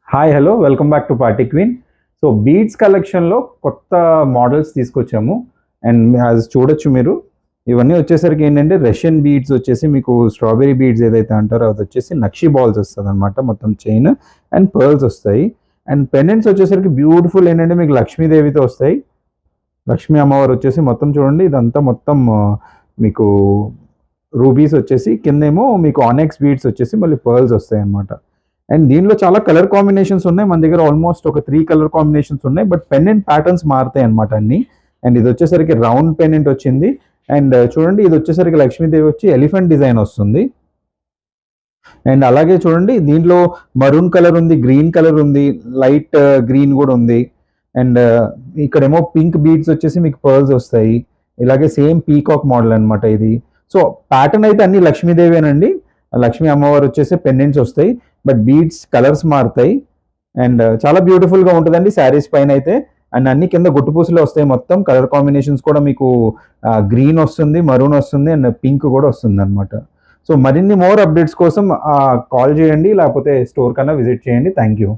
Hi hello welcome back to party queen. So beads కలెక్షన్లో కొత్త models తీసుకొచ్చాము. And అది చూడొచ్చు మీరు. ఇవన్నీ వచ్చేసరికి ఏంటంటే రష్యన్ బీడ్స్ వచ్చేసి మీకు స్ట్రాబెరీ బీడ్స్ ఏదైతే అంటారో అది వచ్చేసి నక్షి బాల్స్ వస్తుంది అనమాట. మొత్తం చైన్ అండ్ పర్ల్స్ వస్తాయి. అండ్ పెండెంట్స్ వచ్చేసరికి బ్యూటిఫుల్ ఏంటంటే మీకు లక్ష్మీదేవితో వస్తాయి. లక్ష్మీ అమ్మవారు వచ్చేసి మొత్తం చూడండి, ఇదంతా మొత్తం మీకు రూబీస్ వచ్చేసి కిందేమో మీకు ఆనెక్స్ బీడ్స్ వచ్చేసి మళ్ళీ పర్ల్స్ వస్తాయి అనమాట. అండ్ దీనిలో చాలా కలర్ కాంబినేషన్స్ ఉన్నాయి. మన దగ్గర ఆల్మోస్ట్ ఒక 3 కలర్ కాంబినేషన్స్ ఉన్నాయి. బట్ పెండెంట్ ప్యాటర్న్స్ మారుతాయి అనమాట అన్ని. అండ్ ఇది వచ్చేసరికి రౌండ్ పెండెంట్ వచ్చింది. అండ్ చూడండి, ఇది వచ్చేసరికి లక్ష్మీదేవి వచ్చి ఎలిఫెంట్ డిజైన్ వస్తుంది. అండ్ అలాగే చూడండి, దీంట్లో మరూన్ కలర్ ఉంది, గ్రీన్ కలర్ ఉంది, లైట్ గ్రీన్ కూడా ఉంది. అండ్ ఇక్కడేమో పింక్ బీడ్స్ వచ్చేసి మీకు పర్ల్స్ వస్తాయి. ఇలాగే సేమ్ పీకాక్ మోడల్ అనమాట ఇది. సో ప్యాటర్న్ అయితే అన్ని లక్ష్మీదేవేనండి. లక్ష్మీ అమ్మవారు వచ్చేసి పెండెంట్స్ వస్తాయి. బట్ బీడ్స్ కలర్స్ మారుతాయి. అండ్ చాలా బ్యూటిఫుల్గా ఉంటుందండి శారీస్ పైన అయితే. అండ్ అన్ని కింద గుట్టు పూసలు వస్తాయి. మొత్తం కలర్ కాంబినేషన్స్ కూడా మీకు గ్రీన్ వస్తుంది, మరూన్ వస్తుంది, అండ్ పింక్ కూడా వస్తుంది అనమాట. సో మరిన్ని మోర్ అప్డేట్స్ కోసం కాల్ చేయండి, లేకపోతే స్టోర్ కన్నా విజిట్ చేయండి. Thank you.